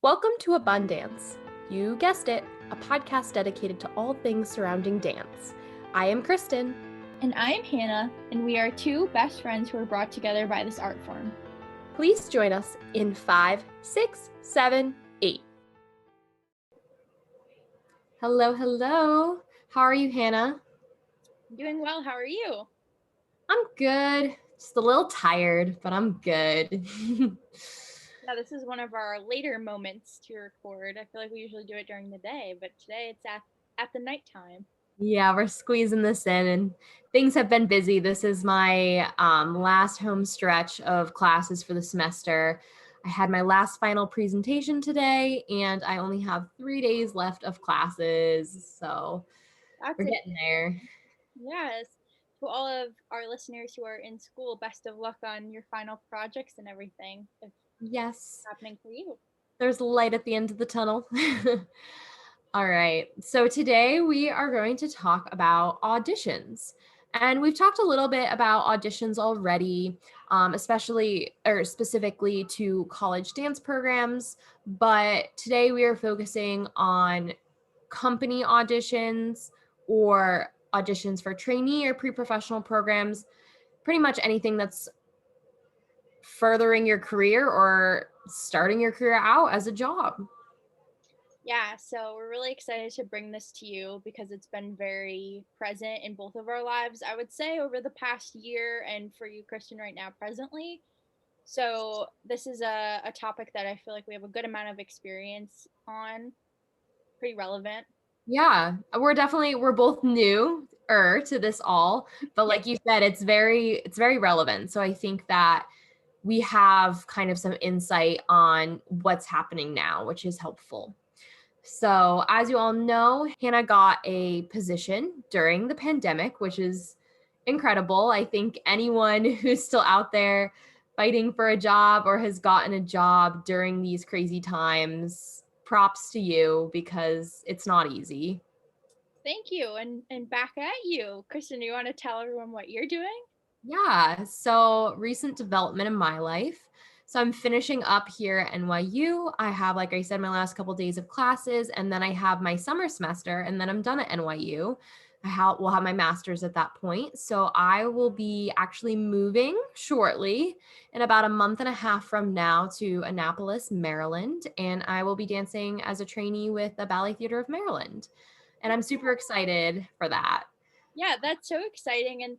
Welcome to Abundance. You guessed it, a podcast dedicated to all things surrounding dance. I am Kristen. And I am Hannah, and we are two best friends who are brought together by this art form. Please join us in 5, 6, 7, 8. Hello. How are you, Hannah? I'm doing well. How are you? I'm good. Just a little tired, but I'm good. Yeah, this is one of our later moments to record. I feel like we usually do it during the day, but today it's at the nighttime. Yeah, we're squeezing this in and things have been busy. This is my last home stretch of classes for the semester. I had my last final presentation today and I only have 3 days left of classes. So we're getting there. Yes. To all of our listeners who are in school, best of luck on your final projects and everything. If Yes. it's happening for you. There's light at the end of the tunnel. All right. So today we are going to talk about auditions. And we've talked a little bit about auditions already, especially or specifically to college dance programs. But today we are focusing on company auditions or auditions for trainee or pre-professional programs, pretty much anything that's furthering your career or starting your career out as a job. Yeah, so we're really excited to bring this to you because it's been very present in both of our lives, I would say, over the past year, and for you, Kristen, right now, presently. So this is a topic that I feel like we have a good amount of experience on, pretty relevant. Yeah, we're both new to this all, but like you said, it's very relevant. So I think that we have kind of some insight on what's happening now, which is helpful. So as you all know, Hannah got a position during the pandemic, which is incredible. I think anyone who's still out there fighting for a job or has gotten a job during these crazy times, props to you because it's not easy. Thank you. And back at you. Kristen, do you want to tell everyone what you're doing? Yeah, so recent development in my life. So I'm finishing up here at NYU. I have, like I said, my last couple of days of classes, and then I have my summer semester, and then I'm done at NYU. Will have my master's at that point. So I will be actually moving shortly in about a month and a half from now to Annapolis, Maryland, and I will be dancing as a trainee with the Ballet Theater of Maryland. And I'm super excited for that. Yeah, that's so exciting. And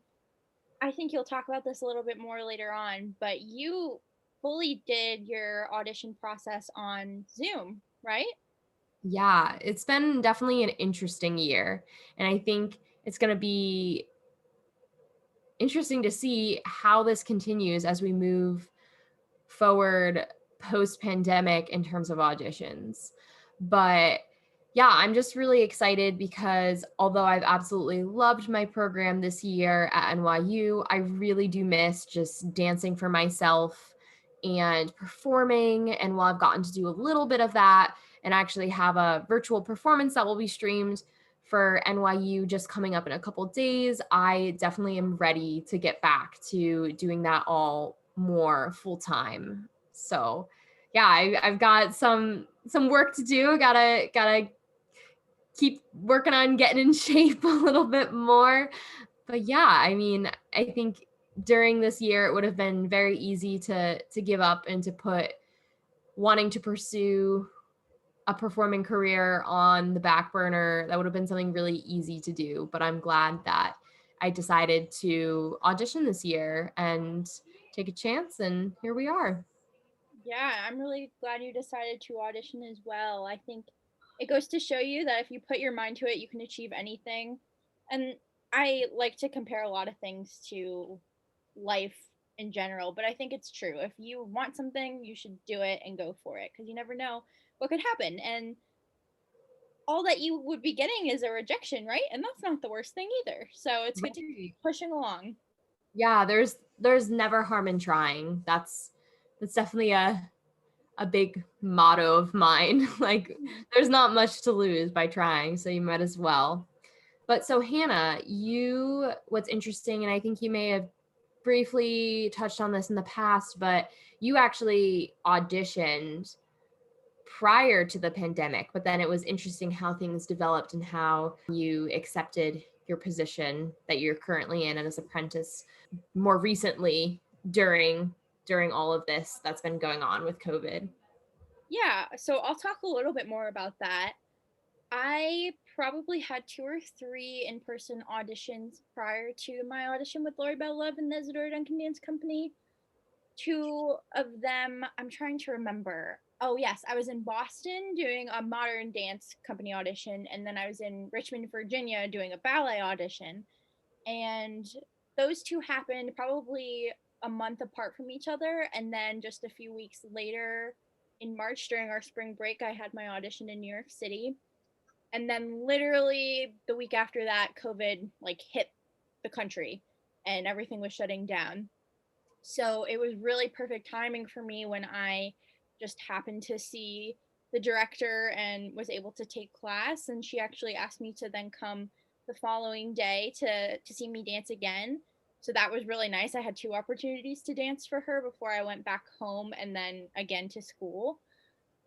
I think you'll talk about this a little bit more later on, but you fully did your audition process on Zoom, right? Yeah, it's been definitely an interesting year. And I think it's going to be interesting to see how this continues as we move forward post pandemic in terms of auditions. But yeah, I'm just really excited because although I've absolutely loved my program this year at NYU, I really do miss just dancing for myself and performing. And while I've gotten to do a little bit of that and actually have a virtual performance that will be streamed for NYU just coming up in a couple days, I definitely am ready to get back to doing that all more full time. So yeah, I've got some work to do. Gotta keep working on getting in shape a little bit more. But yeah, I mean, I think during this year it would have been very easy to give up and to put wanting to pursue a performing career on the back burner. That would have been something really easy to do, but I'm glad that I decided to audition this year and take a chance, and here we are. Yeah, I'm really glad you decided to audition as well. I think it goes to show you that if you put your mind to it, you can achieve anything. And I like to compare a lot of things to life in general, but I think it's true. If you want something, you should do it and go for it because you never know what could happen. And all that you would be getting is a rejection, right? And that's not the worst thing either. So it's good to keep pushing along. Yeah, there's never harm in trying. That's definitely a big motto of mine. Like there's not much to lose by trying, so you might as well. But so Hannah, what's interesting, and I think you may have briefly touched on this in the past, but you actually auditioned prior to the pandemic, but then it was interesting how things developed and how you accepted your position that you're currently in as apprentice more recently during all of this that's been going on with COVID. Yeah, so I'll talk a little bit more about that. I probably had 2 or 3 in-person auditions prior to my audition with Lori Bell Love and the Isadora Duncan Dance Company. 2 of them, I'm trying to remember. Oh, yes, I was in Boston doing a modern dance company audition, and then I was in Richmond, Virginia doing a ballet audition. And those 2 happened probably a month apart from each other, and then just a few weeks later in March during our spring break, I had my audition in New York City. And then literally the week after that, COVID like hit the country and everything was shutting down. So it was really perfect timing for me when I just happened to see the director and was able to take class, and she actually asked me to then come the following day to see me dance again. So that was really nice. I had 2 opportunities to dance for her before I went back home and then again to school,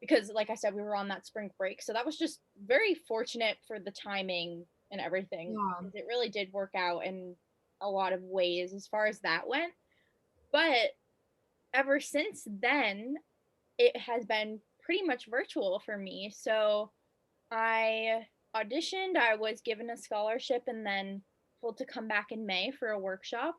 because like I said, we were on that spring break. So that was just very fortunate for the timing and everything, Yeah. because it really did work out in a lot of ways as far as that went. But ever since then, it has been pretty much virtual for me. So I auditioned, I was given a scholarship, and then told to come back in May for a workshop.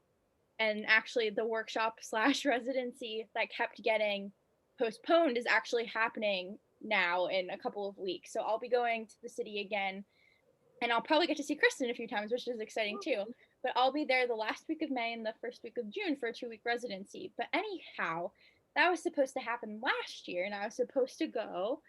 And actually, the workshop slash residency that kept getting postponed is actually happening now in a couple of weeks. So I'll be going to the city again, and I'll probably get to see Kristen a few times, which is exciting too. But I'll be there the last week of May and the first week of June for a 2-week residency. But anyhow, that was supposed to happen last year, and I was supposed to go.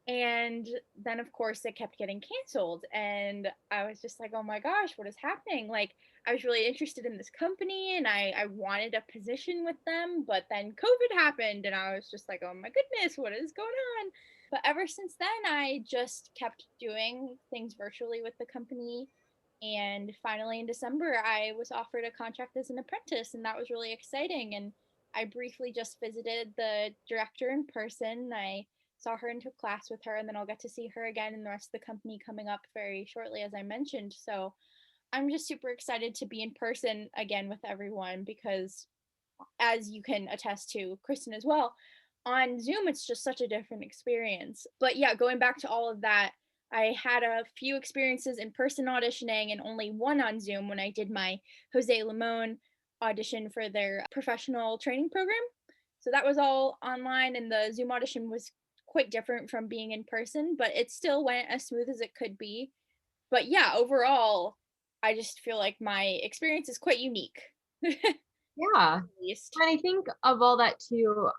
And then, of course, it kept getting canceled. And I was just like, oh my gosh, what is happening? Like, I was really interested in this company and I wanted a position with them. But then COVID happened, and I was just like, oh my goodness, what is going on? But ever since then, I just kept doing things virtually with the company. And finally, in December, I was offered a contract as an apprentice, and that was really exciting. And I briefly just visited the director in person. I saw her and took class with her, and then I'll get to see her again and the rest of the company coming up very shortly, as I mentioned. So I'm just super excited to be in person again with everyone, because as you can attest to, Kristen as well, on Zoom, it's just such a different experience. But yeah, going back to all of that, I had a few experiences in person auditioning and only one on Zoom when I did my Jose Limon audition for their professional training program. So that was all online, and the Zoom audition was quite different from being in person, but it still went as smooth as it could be. But yeah, overall, I just feel like my experience is quite unique. At Yeah. least. And I think of all that too,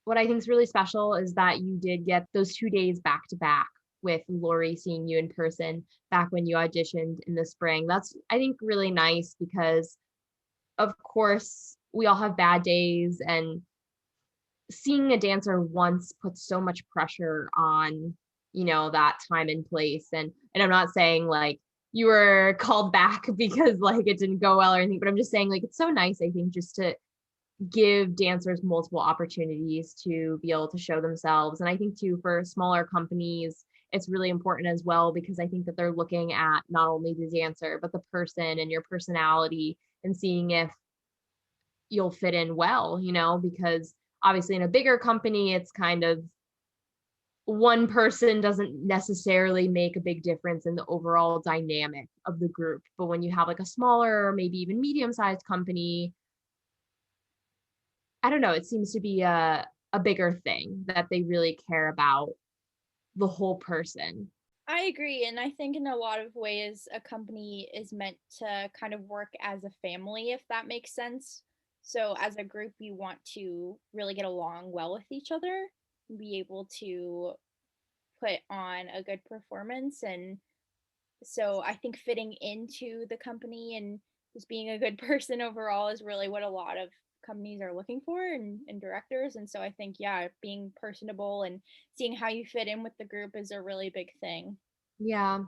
what I think is really special is that you did get those 2 days back to back with Lori seeing you in person back when you auditioned in the spring. That's, I think, really nice because, of course, we all have bad days, and seeing a dancer once puts so much pressure on, that time and place. And I'm not saying like you were called back because like it didn't go well or anything, but I'm just saying like it's so nice, I think, just to give dancers multiple opportunities to be able to show themselves. And I think too, for smaller companies, it's really important as well, because I think that they're looking at not only the dancer, but the person and your personality, and seeing if you'll fit in well, because obviously in a bigger company, it's kind of one person doesn't necessarily make a big difference in the overall dynamic of the group. But when you have like a smaller, or maybe even medium-sized company, I don't know, it seems to be a bigger thing that they really care about the whole person. I agree. And I think in a lot of ways, a company is meant to kind of work as a family, if that makes sense. So, as a group, you want to really get along well with each other, be able to put on a good performance. And so, I think fitting into the company and just being a good person overall is really what a lot of companies are looking for, and directors. And so, I think, yeah, being personable and seeing how you fit in with the group is a really big thing. Yeah.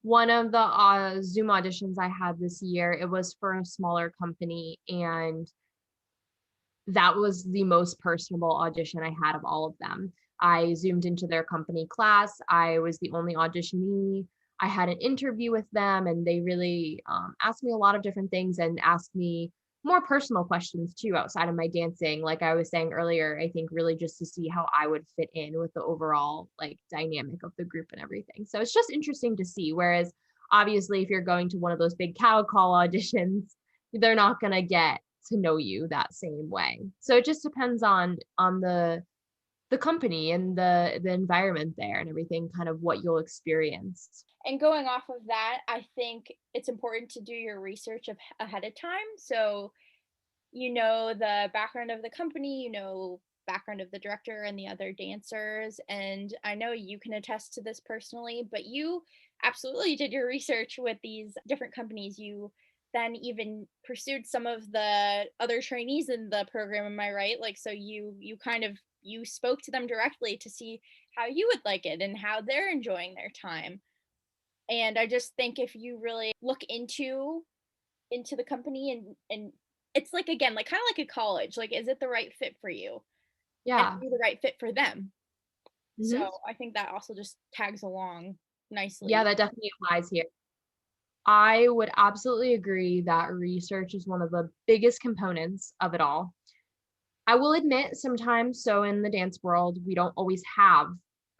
One of the Zoom auditions I had this year, it was for a smaller company, and that was the most personable audition I had of all of them. I zoomed into their company class. I was the only auditionee. I had an interview with them, and they really asked me a lot of different things and asked me more personal questions too outside of my dancing. Like I was saying earlier, I think really just to see how I would fit in with the overall like dynamic of the group and everything. So it's just interesting to see. Whereas obviously, if you're going to one of those big cow call auditions, they're not going to get to know you that same way. So it just depends on the company and the environment there and everything, kind of what you'll experience. And going off of that, I think it's important to do your research ahead of time. So you know the background of the company, you know background of the director and the other dancers, and I know you can attest to this personally, but you absolutely did your research with these different companies. You then even pursued some of the other trainees in the program, am I right? Like so you kind of you spoke to them directly to see how you would like it and how they're enjoying their time. And I just think if you really look into the company and it's like again, like kind of like a college, like is it the right fit for you? And Yeah. are you the right fit for them? So Hmm. I think that also just tags along Yeah, nicely. that definitely applies here. I would absolutely agree that research is one of the biggest components of it all. I will admit sometimes, so in the dance world, we don't always have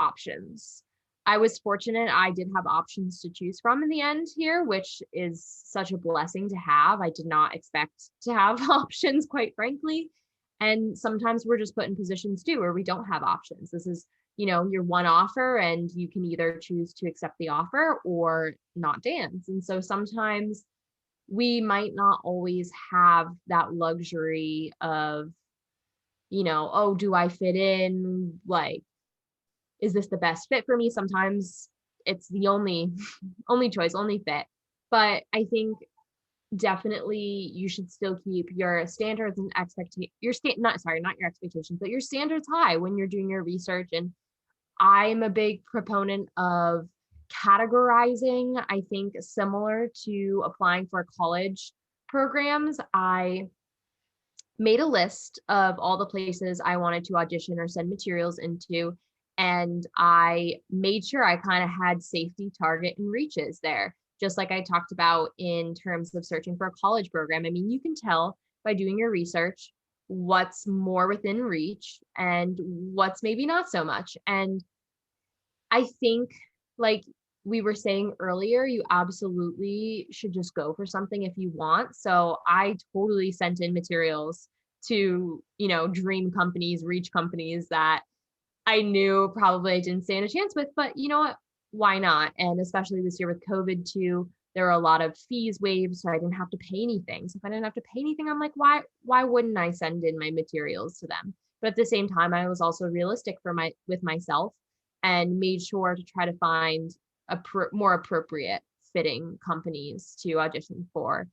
options. I was fortunate I did have options to choose from in the end here, which is such a blessing to have. I did not expect to have options, quite frankly. And sometimes we're just put in positions too where we don't have options. This is, your one offer, and you can either choose to accept the offer or not dance. And so sometimes we might not always have that luxury of, oh, do I fit in? Like, is this the best fit for me? Sometimes it's the only only choice, only fit. But I think definitely you should still keep your standards and expectations not your expectations, but your standards high when you're doing your research. And I'm a big proponent of categorizing. I think similar to applying for college programs, I made a list of all the places I wanted to audition or send materials into. And I made sure I kind of had safety, target, and reaches there, just like I talked about in terms of searching for a college program. I mean, you can tell by doing your research what's more within reach and what's maybe not so much. And I think, like we were saying earlier, you absolutely should just go for something if you want. So I totally sent in materials to, dream companies, reach companies that I knew probably I didn't stand a chance with, but you know what? Why not? And especially this year with COVID too, there were a lot of fees waived, so I didn't have to pay anything. So if I didn't have to pay anything, I'm like, why wouldn't I send in my materials to them? But at the same time, I was also realistic with myself and made sure to try to find more appropriate fitting companies to audition for.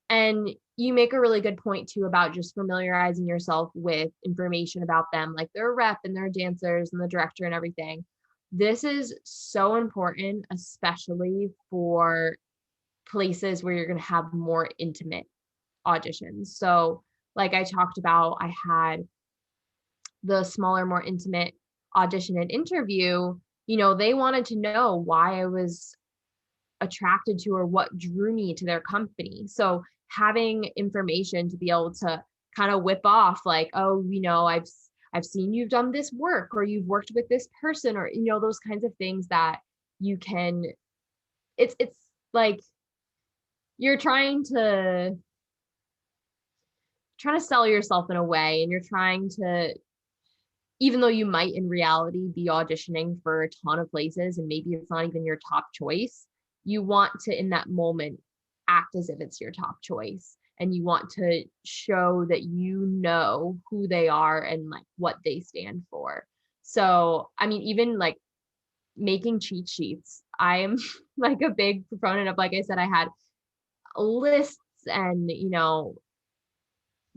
And you make a really good point too about just familiarizing yourself with information about them, like their rep and their dancers and the director and everything. This is so important, especially for places where you're going to have more intimate auditions. So, like I talked about, I had the smaller, more intimate audition and interview. They wanted to know why I was attracted to or what drew me to their company. So having information to be able to kind of whip off like, oh, I've seen you've done this work or you've worked with this person or those kinds of things that you can it's like you're trying to sell yourself in a way, and you're trying to, even though you might in reality be auditioning for a ton of places and maybe it's not even your top choice, you want to, in that moment, act as if it's your top choice. And you want to show that you know who they are and like what they stand for. So, I mean, even like making cheat sheets, I am like a big proponent of, like I said, I had lists and,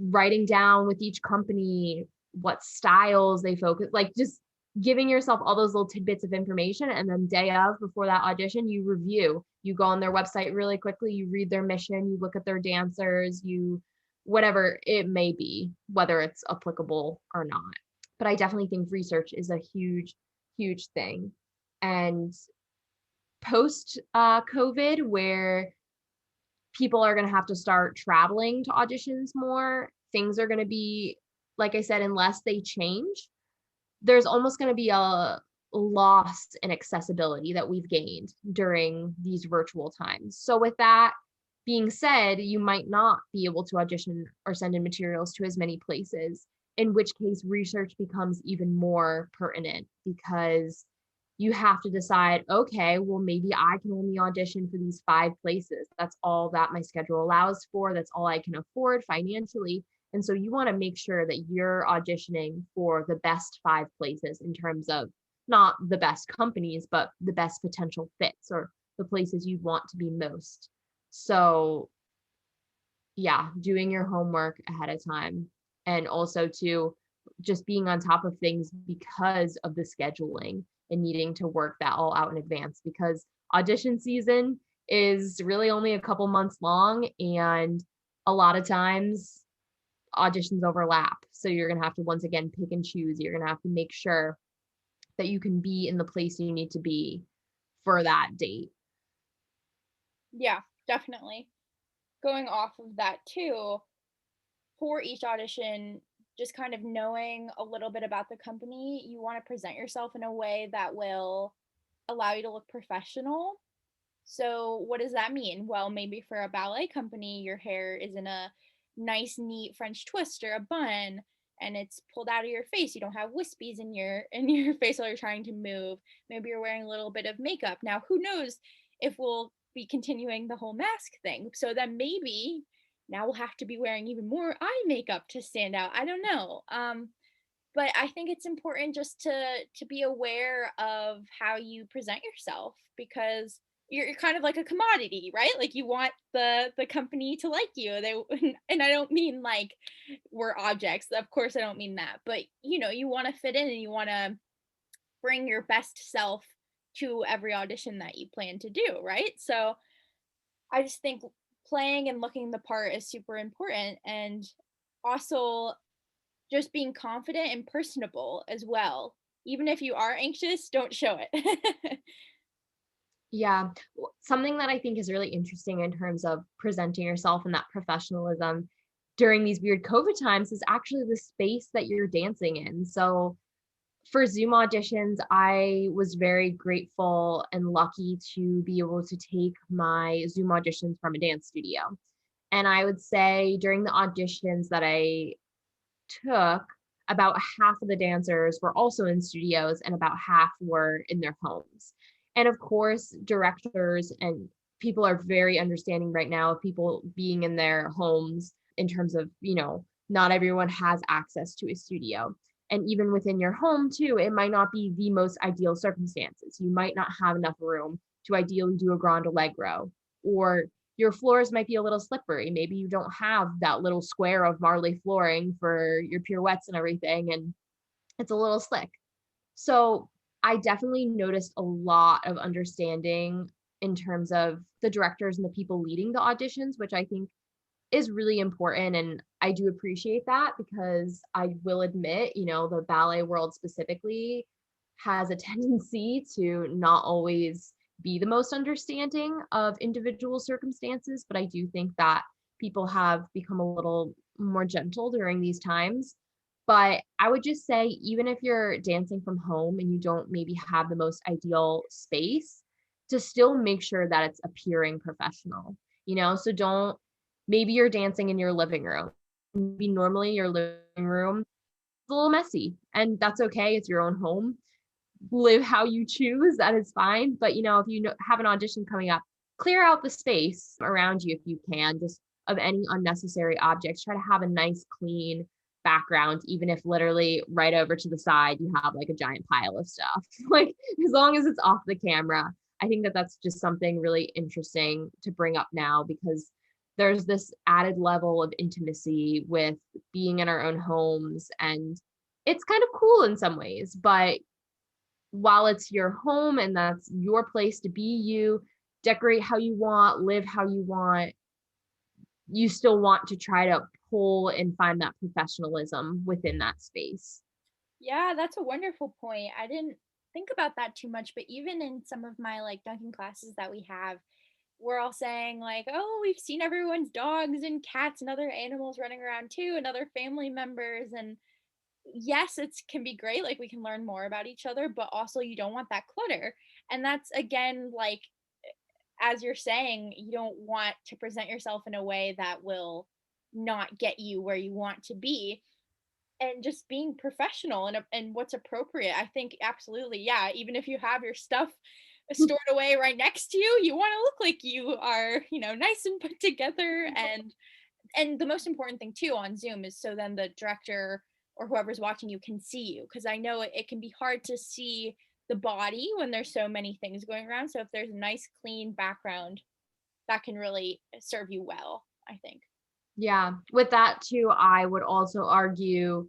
writing down with each company what styles they focus, like just giving yourself all those little tidbits of information. And then day of, before that audition, you go on their website really quickly, you read their mission, you look at their dancers, whatever it may be, whether it's applicable or not. But I definitely think research is a huge, huge thing. And post COVID, where people are going to have to start traveling to auditions more, things are going to be, like I said, unless they change, there's almost going to be a loss in accessibility that we've gained during these virtual times. So, with that being said, you might not be able to audition or send in materials to as many places, in which case research becomes even more pertinent because you have to decide, okay, well, maybe I can only audition for these 5 places. That's all that my schedule allows for. That's all I can afford financially. And so you want to make sure that you're auditioning for the best 5 places in terms of not the best companies, but the best potential fits or the places you want to be most. So, yeah, doing your homework ahead of time and also to just being on top of things because of the scheduling and needing to work that all out in advance because audition season is really only a couple months long and a lot of times auditions overlap. So you're going to have to once again pick and choose. You're going to have to make sure that you can be in the place you need to be for that date. Yeah, definitely. Going off of that too, for each audition, just kind of knowing a little bit about the company, you want to present yourself in a way that will allow you to look professional. So, what does that mean? Well, maybe for a ballet company, your hair is in a nice, neat French twist or a bun, and it's pulled out of your face. You don't have wispies in your in your face while you're trying to move. Maybe you're wearing a little bit of makeup. Now, who knows if we'll be continuing the whole mask thing? So then maybe now we'll have to be wearing even more eye makeup to stand out. I don't know. But I think it's important just to be aware of how you present yourself because you're kind of like a commodity, right? Like you want the company to like you. They and I don't mean like we're objects. Of course I don't mean that. But you want to fit in and you want to bring your best self to every audition that you plan to do, right? So I just think playing and looking the part is super important and also just being confident and personable as well. Even if you are anxious, don't show it. Yeah. Something that I think is really interesting in terms of presenting yourself and that professionalism during these weird COVID times is actually the space that you're dancing in. So for Zoom auditions, I was very grateful and lucky to be able to take my Zoom auditions from a dance studio. And I would say during the auditions that I took, about half of the dancers were also in studios and about half were in their homes. And of course, directors and people are very understanding right now of people being in their homes in terms of, not everyone has access to a studio. And even within your home, too, it might not be the most ideal circumstances. You might not have enough room to ideally do a grand allegro, or your floors might be a little slippery. Maybe you don't have that little square of marley flooring for your pirouettes and everything, and it's a little slick. So I definitely noticed a lot of understanding in terms of the directors and the people leading the auditions, which I think is really important. And I do appreciate that because I will admit, the ballet world specifically has a tendency to not always be the most understanding of individual circumstances. But I do think that people have become a little more gentle during these times. But I would just say, even if you're dancing from home and you don't maybe have the most ideal space, to still make sure that it's appearing professional, so don't. Maybe you're dancing in your living room. Maybe normally your living room is a little messy, and that's okay. It's your own home. Live how you choose. That is fine. But if you have an audition coming up, clear out the space around you if you can, just of any unnecessary objects. Try to have a nice, clean background, even if literally right over to the side you have like a giant pile of stuff. Like as long as it's off the camera. I think that that's just something really interesting to bring up now because there's this added level of intimacy with being in our own homes, and it's kind of cool in some ways. But while it's your home and that's your place to be you, decorate how you want, live how you want, you still want to try to pull and find that professionalism within that space. Yeah, that's a wonderful point. I didn't think about that too much, but even in some of my like dunking classes that we have, we're all saying like, "Oh, we've seen everyone's dogs and cats and other animals running around too, and other family members." And yes, it can be great. Like we can learn more about each other, but also you don't want that clutter. And that's again like as you're saying, you don't want to present yourself in a way that will not get you where you want to be, and just being professional and what's appropriate. I think absolutely, yeah, even if you have your stuff stored away right next to you, you want to look like you are, nice and put together. And the most important thing too on Zoom is so then the director or whoever's watching you can see you, because I know it can be hard to see the body when there's so many things going around. So if there's a nice clean background, that can really serve you well, I think. Yeah. With that too, I would also argue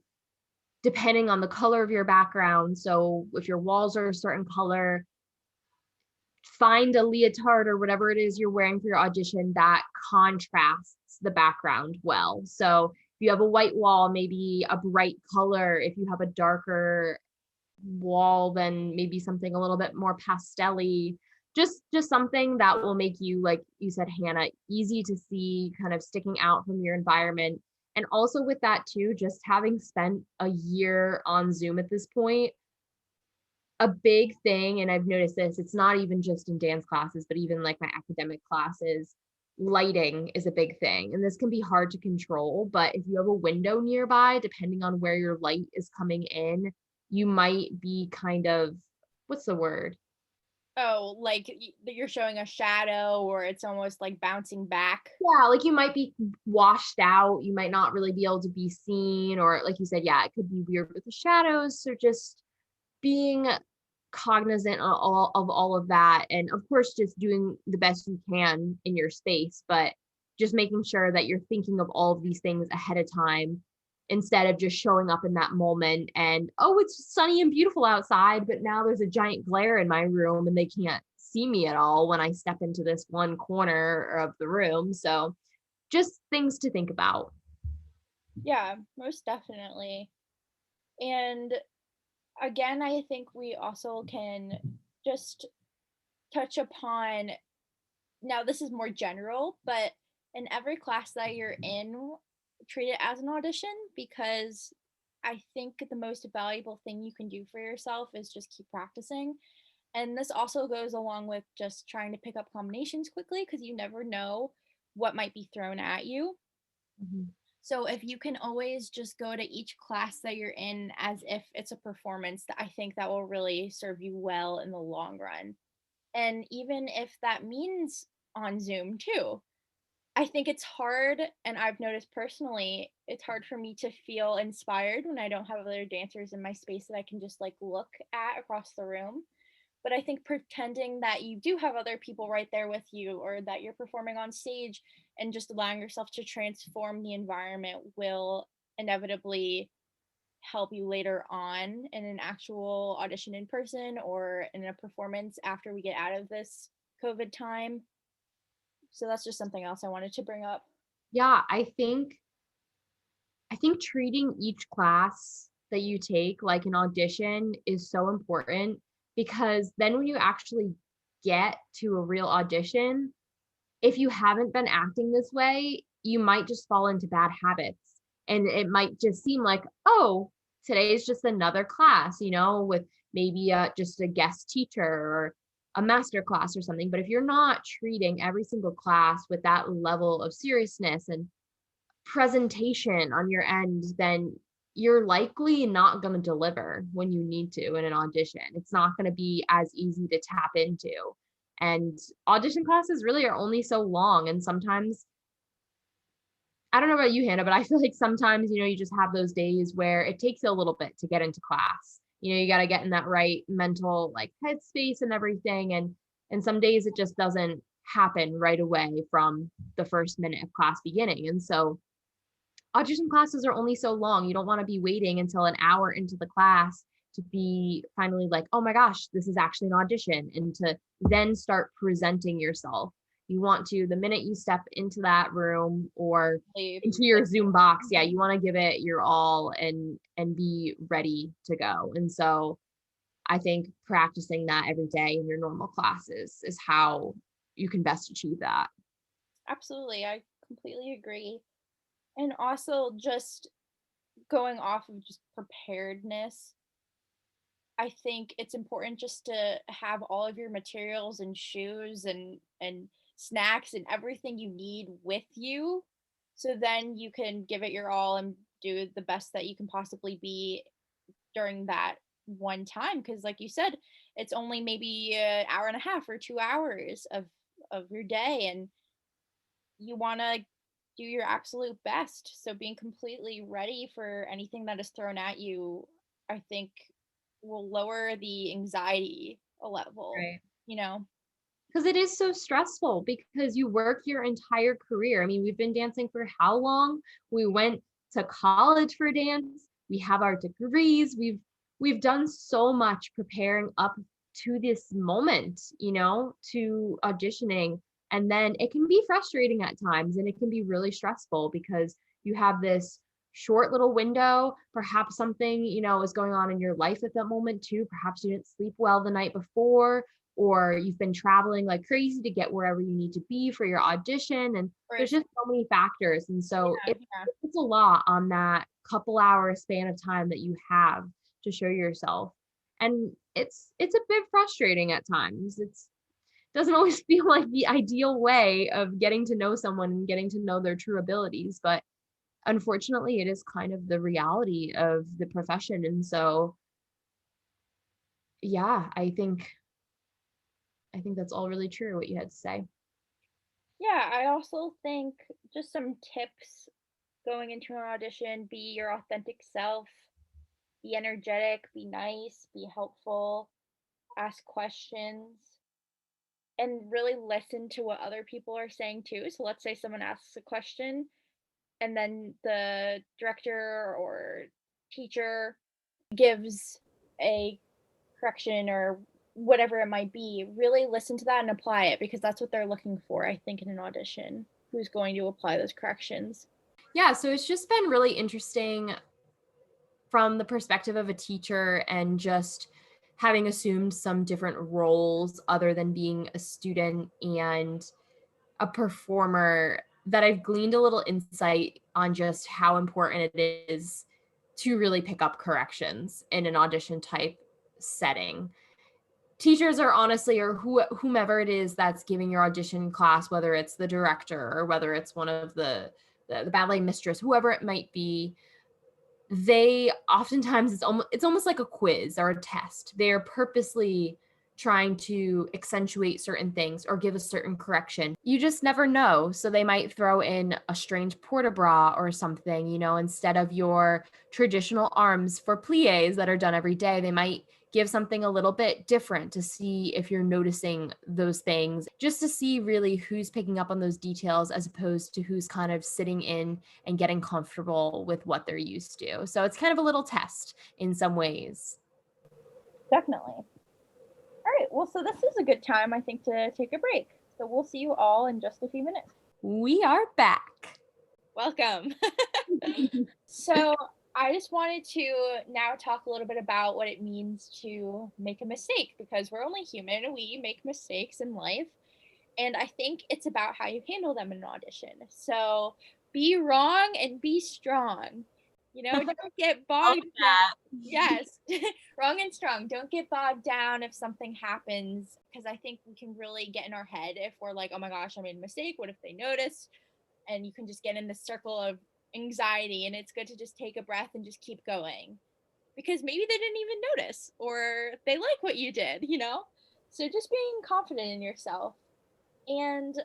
depending on the color of your background. So if your walls are a certain color, find a leotard or whatever it is you're wearing for your audition that contrasts the background well. So if you have a white wall, maybe a bright color. If you have a darker wall, then maybe something a little bit more pastel-y. Just something that will make you, like you said, Hannah, easy to see, kind of sticking out from your environment. And also with that too, just having spent a year on Zoom at this point, a big thing, and I've noticed this, it's not even just in dance classes, but even like my academic classes, lighting is a big thing. And this can be hard to control, but if you have a window nearby, depending on where your light is coming in, you might be kind of, what's the word? Oh, like that you're showing a shadow or it's almost like bouncing back. Yeah, like you might be washed out, you might not really be able to be seen, or like you said, yeah, it could be weird with the shadows. So just being cognizant of all of that, and of course just doing the best you can in your space, but just making sure that you're thinking of all of these things ahead of time instead of just showing up in that moment and, oh, it's sunny and beautiful outside, but now there's a giant glare in my room and they can't see me at all when I step into this one corner of the room. So just things to think about. Yeah, most definitely. And again, I think we also can just touch upon, now this is more general, but in every class that you're in, treat it as an audition, because I think the most valuable thing you can do for yourself is just keep practicing. And this also goes along with just trying to pick up combinations quickly, because you never know what might be thrown at you. Mhm. So if you can always just go to each class that you're in as if it's a performance, I think that will really serve you well in the long run. And even if that means on Zoom too, I think it's hard, and I've noticed personally, it's hard for me to feel inspired when I don't have other dancers in my space that I can just like look at across the room. But I think pretending that you do have other people right there with you, or that you're performing on stage, and just allowing yourself to transform the environment will inevitably help you later on in an actual audition in person or in a performance after we get out of this COVID time. So that's just something else I wanted to bring up. Yeah, I think treating each class that you take like an audition is so important, because then when you actually get to a real audition, if you haven't been acting this way, you might just fall into bad habits. And it might just seem like, oh, today is just another class, with maybe just a guest teacher or a master class or something. But if you're not treating every single class with that level of seriousness and presentation on your end, then you're likely not going to deliver when you need to in an audition. It's not going to be as easy to tap into. And audition classes really are only so long. And sometimes, I don't know about you, Hannah, but I feel like sometimes, you just have those days where it takes you a little bit to get into class. You got to get in that right mental like headspace and everything. And some days it just doesn't happen right away from the first minute of class beginning. And so audition classes are only so long. You don't want to be waiting until an hour into the class to be finally like, oh my gosh, this is actually an audition, and to then start presenting yourself. You want to, the minute you step into that room or Leave. into your Zoom box, yeah, you want to give it your all and be ready to go. And so I think practicing that every day in your normal classes is how you can best achieve that. Absolutely, I completely agree. And also just going off of just preparedness, I think it's important just to have all of your materials and shoes and snacks and everything you need with you, so then you can give it your all and do the best that you can possibly be during that one time. Because like you said, it's only maybe an hour and a half or 2 hours of your day, and you want to do your absolute best. So being completely ready for anything that is thrown at you, I think will lower the anxiety a level, Right. you know? Because it is so stressful because you work your entire career. I mean, we've been dancing for how long? We went to college for dance. We have our degrees. We've done so much preparing up to this moment, to auditioning. And then it can be frustrating at times and it can be really stressful because you have this short little window. Perhaps something, is going on in your life at that moment too. Perhaps you didn't sleep well the night before, or you've been traveling like crazy to get wherever you need to be for your audition. And there's Right. just so many factors. And so Yeah, yeah. it's a lot on that couple hour span of time that you have to show yourself. And it's a bit frustrating at times. It's doesn't always feel like the ideal way of getting to know someone and getting to know their true abilities, but unfortunately it is kind of the reality of the profession. And so yeah, I think that's all really true what you had to say. Yeah, I also think just some tips going into an audition: be your authentic self, be energetic, be nice, be helpful, ask questions, and really listen to what other people are saying too. So let's say someone asks a question and then the director or teacher gives a correction or whatever it might be. Really listen to that and apply it, because that's what they're looking for, I think, in an audition. Who's going to apply those corrections? Yeah, so it's just been really interesting from the perspective of a teacher and just having assumed some different roles other than being a student and a performer, that I've gleaned a little insight on just how important it is to really pick up corrections in an audition type setting. Teachers are honestly, or whomever it is that's giving your audition class, whether it's the director or whether it's one of the ballet mistress, whoever it might be, they oftentimes it's almost like a quiz or a test. They're purposely trying to accentuate certain things or give a certain correction. You just never know. So they might throw in a strange port-de-bras or something, instead of your traditional arms for plies that are done every day. They might give something a little bit different to see if you're noticing those things, just to see really who's picking up on those details as opposed to who's kind of sitting in and getting comfortable with what they're used to. So it's kind of a little test in some ways. Definitely. All right. Well, so this is a good time, I think, to take a break. So we'll see you all in just a few minutes. We are back. Welcome. So I just wanted to now talk a little bit about what it means to make a mistake, because we're only human. We make mistakes in life. And I think it's about how you handle them in an audition. So be wrong and be strong. Don't get Love bogged down. that. Yes, wrong and strong. Don't get bogged down if something happens, because I think we can really get in our head if we're like, oh my gosh, I made a mistake. What if they notice? And you can just get in this circle of anxiety. And it's good to just take a breath and just keep going, because maybe they didn't even notice or they like what you did. So just being confident in yourself. And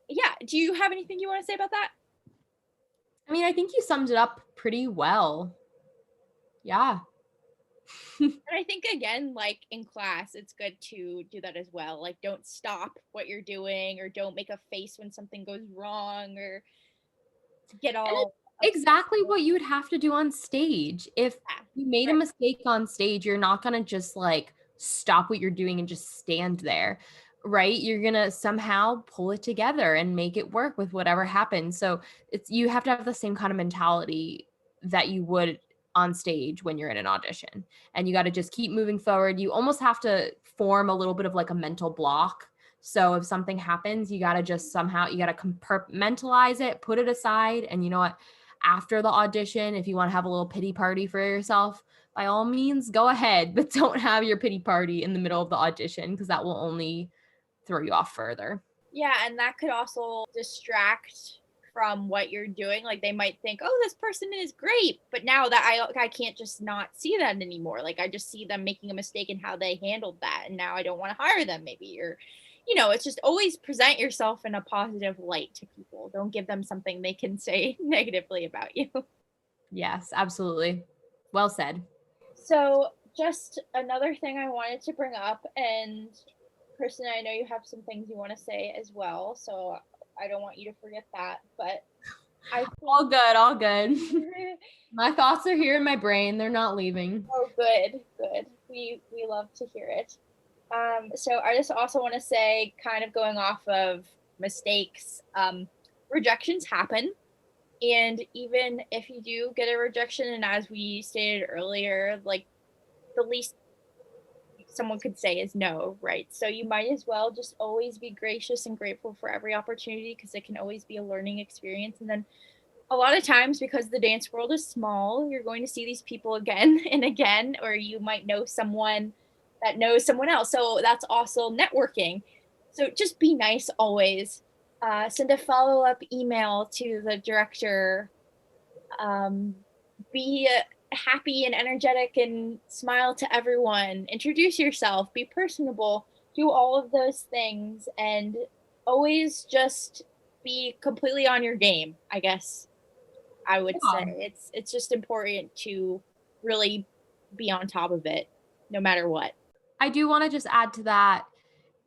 yeah, do you have anything you want to say about that? I mean, I think you summed it up pretty well. Yeah. And I think, again, like in class, it's good to do that as well. Like, don't stop what you're doing, or don't make a face when something goes wrong, or get And it's all upset. exactly what you would have to do on stage. If Yeah, you made a right. mistake on stage, you're not going to just like stop what you're doing and just stand there. right? You're going to somehow pull it together and make it work with whatever happens. So you have to have the same kind of mentality that you would on stage when you're in an audition. And you got to just keep moving forward. You almost have to form a little bit of like a mental block. So if something happens, you got to just somehow, you got to compartmentalize it, put it aside. And you know what? After the audition, if you want to have a little pity party for yourself, by all means, go ahead, but don't have your pity party in the middle of the audition because that will only throw you off further. Yeah, and that could also distract from what you're doing. Like they might think, "Oh, this person is great," but now that I can't just not see that anymore. Like I just see them making a mistake in how they handled that, and now I don't want to hire them. Maybe or, it's just always present yourself in a positive light to people. Don't give them something they can say negatively about you. Yes, absolutely. Well said. So, just another thing I wanted to bring up, and Kristen, I know you have some things you want to say as well, so I don't want you to forget that. But I All good, all good. My thoughts are here in my brain. They're not leaving. oh, good, good. We love to hear it. So I just also want to say, kind of going off of mistakes, rejections happen. And even if you do get a rejection, and as we stated earlier, like the least someone could say is no, right? So you might as well just always be gracious and grateful for every opportunity because it can always be a learning experience. And then a lot of times, because the dance world is small, you're going to see these people again and again, or you might know someone that knows someone else. So that's also networking. So just be nice always. Send a follow up email to the director. Be happy and energetic and smile to everyone. Introduce yourself. Be personable. Do all of those things and always just be completely on your game, I guess I would Yeah. say. It's just important to really be on top of it no matter what. I do want to just add to that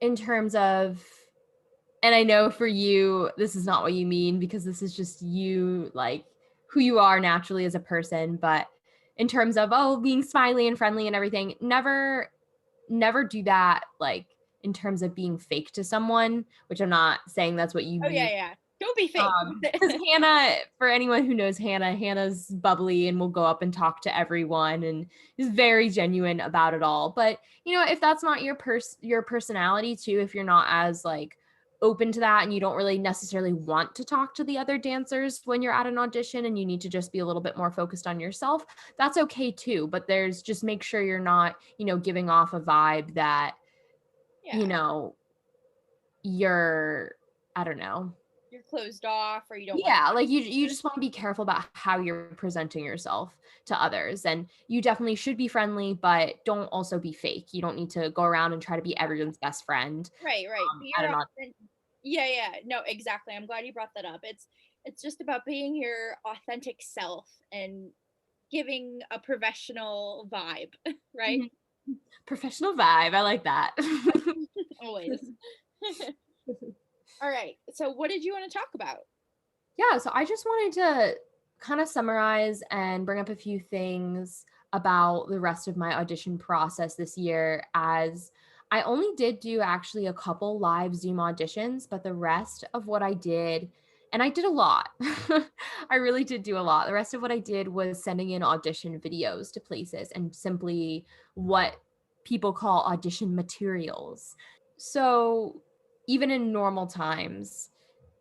in terms of, and I know for you, this is not what you mean because this is just you, like who you are naturally as a person. But in terms of, oh, being smiley and friendly and everything, never do that like in terms of being fake to someone, which I'm not saying that's what you Oh yeah, mean. yeah. Don't be fake. Because Hannah, for anyone who knows Hannah, Hannah's bubbly and will go up and talk to everyone and is very genuine about it all. But if that's not your personality too, if you're not as like open to that and you don't really necessarily want to talk to the other dancers when you're at an audition and you need to just be a little bit more focused on yourself, that's okay too. But there's just make sure you're not, giving off a vibe that, you Yeah. know, you're, I don't know. You're closed off or you don't want Yeah, like you to. just want to be careful about how you're presenting yourself to others. And you definitely should be friendly, but don't also be fake. You don't need to go around and try to be everyone's best friend. Right, right. Be I your don't know. authentic. Yeah, yeah. No, exactly. I'm glad you brought that up. It's just about being your authentic self and giving a professional vibe, right? Mhm. Professional vibe. I like that. Always. All right. So what did you want to talk about? Yeah, so I just wanted to kind of summarize and bring up a few things about the rest of my audition process this year, as I only did do actually a couple live Zoom auditions, but the rest of what I did, and I did a lot. I really did do a lot. The rest of what I did was sending in audition videos to places and simply what people call audition materials. So even in normal times,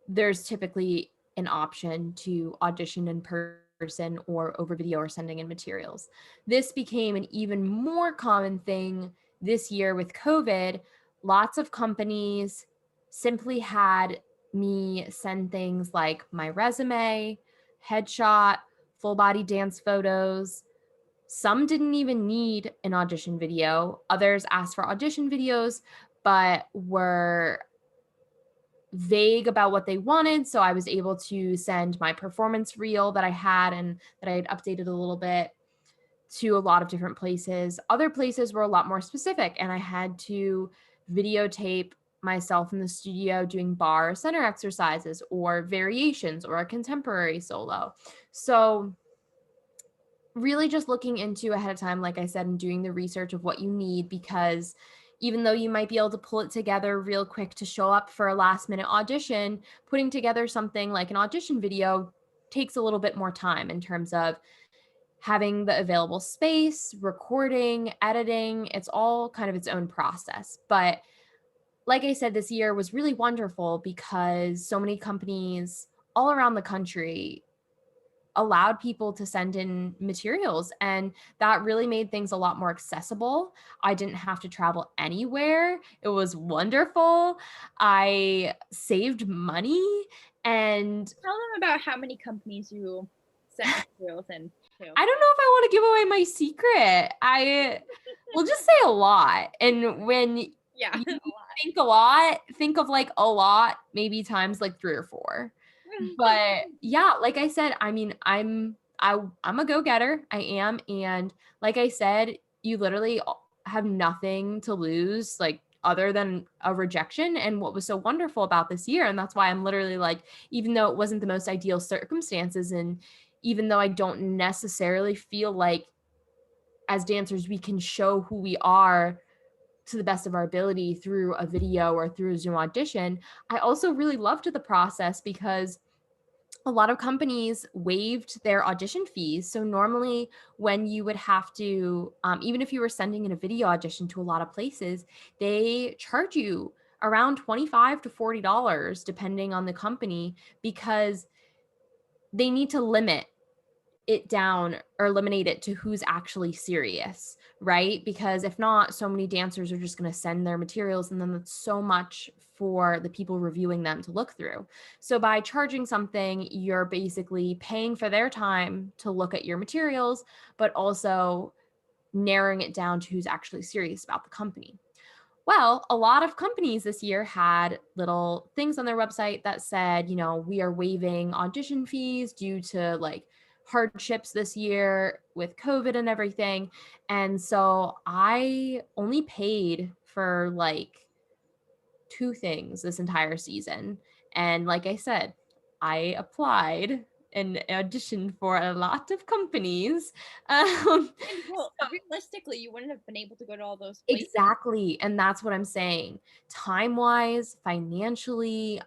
there's typically an option to audition in person or over video or sending in materials. This became an even more common thing this year with COVID. Lots of companies simply had me send things like my resume, headshot, full body dance photos. Some didn't even need an audition video. Others asked for audition videos, but were vague about what they wanted. So I was able to send my performance reel that I had and that I had updated a little bit to a lot of different places. Other places were a lot more specific, and I had to videotape myself in the studio doing bar center exercises or variations or a contemporary solo. So really just looking into ahead of time, like I said, and doing the research of what you need, because even though you might be able to pull it together real quick to show up for a last minute audition, putting together something like an audition video takes a little bit more time in terms of having the available space, recording, editing. It's all kind of its own process. But like I said, this year was really wonderful because so many companies all around the country allowed people to send in materials, and that really made things a lot more accessible. I didn't have to travel anywhere. It was wonderful. I saved money, and Tell them about how many companies you sent materials in to. I don't know if I want to give away my secret. I will just say a lot. And when Yeah, you a lot. think a lot, think of like a lot, maybe times like 3 or 4. But yeah, like I said, I mean, I'm a go-getter. I am. And like I said, you literally have nothing to lose, like other than a rejection. And what was so wonderful about this year, and that's why I'm literally like, even though it wasn't the most ideal circumstances, and even though I don't necessarily feel like as dancers we can show who we are to the best of our ability through a video or through a Zoom audition, I also really loved the process because a lot of companies waived their audition fees. So normally when you would have to, even if you were sending in a video audition to a lot of places, they charge you around $25 to $40 depending on the company, because they need to limit it down or eliminate it to who's actually serious, right? Because if not, so many dancers are just going to send their materials, and then that's so much for the people reviewing them to look through. So by charging something, you're basically paying for their time to look at your materials, but also narrowing it down to who's actually serious about the company. Well, a lot of companies this year had little things on their website that said, you know, we are waiving audition fees due to like hardships this year with COVID and everything. And so I only paid for like 2 things this entire season. And like I said, I applied and auditioned for a lot of companies. Um, And well, realistically, you wouldn't have been able to go to all those places. Exactly, and that's what I'm saying. Time-wise, financially,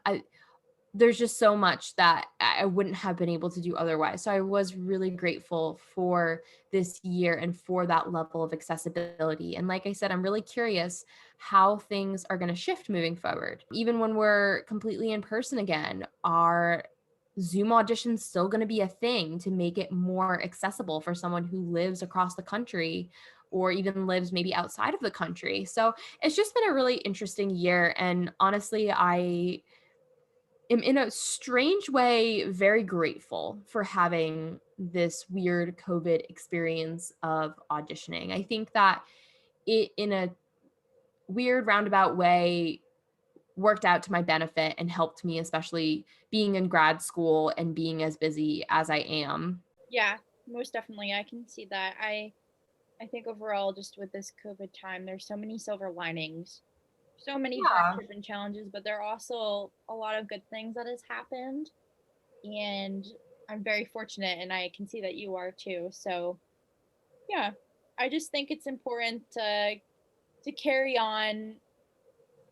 there's just so much that I wouldn't have been able to do otherwise. So I was really grateful for this year and for that level of accessibility. And like I said, I'm really curious how things are going to shift moving forward. Even when we're completely in person again, are Zoom auditions still going to be a thing to make it more accessible for someone who lives across the country or even lives maybe outside of the country? So it's just been a really interesting year. And honestly, I am in a strange way very grateful for having this weird COVID experience of auditioning. I think that it, in a weird roundabout way, worked out to my benefit and helped me, especially being in grad school and being as busy as I am. Yeah, most definitely. I can see that. I think overall, just with this COVID time, there's so many silver linings, so many Yeah. hardship and challenges, but there are also a lot of good things that has happened. And I'm very fortunate, and I can see that you are too. So yeah, I just think it's important to carry on,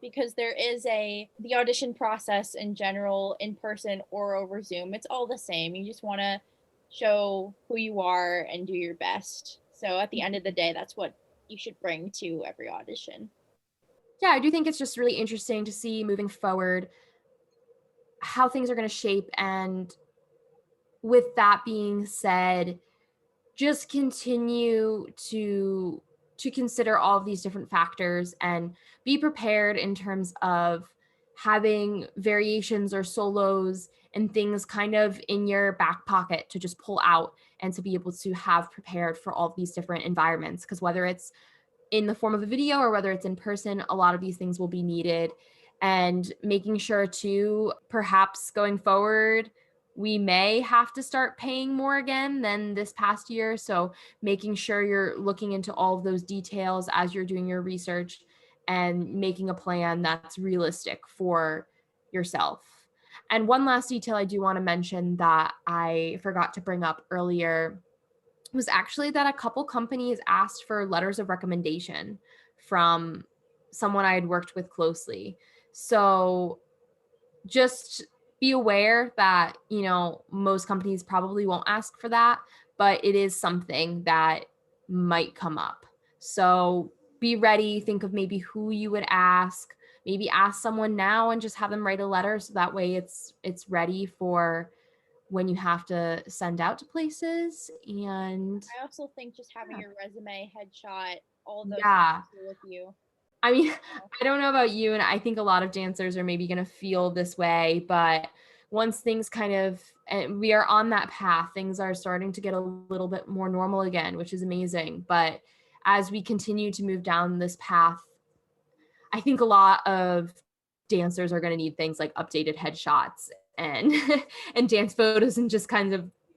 because there is the audition process in general, in person or over Zoom, it's all the same. You just want to show who you are and do your best. So at the end of the day, that's what you should bring to every audition. Yeah, I do think it's just really interesting to see moving forward how things are going to shape. And with that being said, just continue to consider all of these different factors and be prepared in terms of having variations or solos and things kind of in your back pocket to just pull out and to be able to have prepared for all of these different environments, because whether it's in the form of a video or whether it's in person, a lot of these things will be needed. And making sure to, perhaps going forward, we may have to start paying more again than this past year. So making sure you're looking into all of those details as you're doing your research and making a plan that's realistic for yourself. And one last detail I do want to mention that I forgot to bring up earlier was actually that a couple companies asked for letters of recommendation from someone I had worked with closely. So just be aware that, most companies probably won't ask for that, but it is something that might come up. So be ready, think of maybe who you would ask, maybe ask someone now and just have them write a letter so that way it's ready for when you have to send out to places. And I also think just having your resume, headshot, all of those yeah, things with you. I mean, I don't know about you, and I think a lot of dancers are maybe going to feel this way, but once things and we are on that path, things are starting to get a little bit more normal again, which is amazing. But as we continue to move down this path, I think a lot of dancers are going to need things like updated headshots and and dance photos and just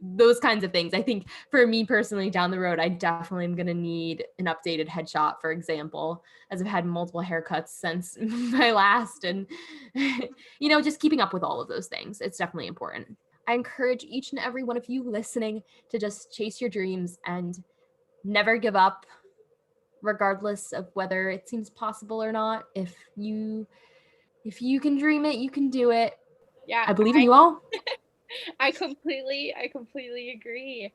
those kinds of things. I think for me personally down the road, I definitely am going to need an updated headshot, for example, as I've had multiple haircuts since my last, and just keeping up with all of those things. It's definitely important. I encourage each and every one of you listening to just chase your dreams and never give up, regardless of whether it seems possible or not. If you can dream it, you can do it. Yeah, I believe in you all. I completely agree.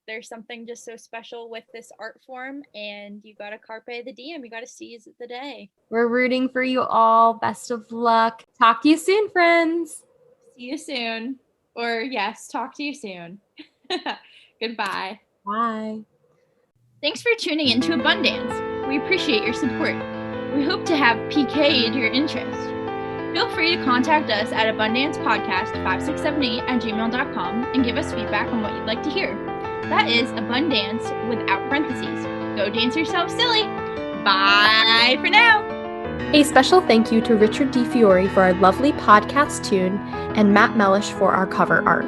There's something just so special with this art form, and you gotta carpe the diem. You gotta seize the day. We're rooting for you all. Best of luck. Talk to you soon, friends. See you soon. Or yes, talk to you soon. Goodbye. Bye. Thanks for tuning in to Abundance. We appreciate your support. We hope to have PK'd your interest. Feel free to contact us at abundancepodcast5678@gmail.com and give us feedback on what you'd like to hear. That is abundance without parentheses. Go dance yourself silly. Bye for now. A special thank you to Richard DiFiore for our lovely podcast tune and Matt Mellish for our cover art.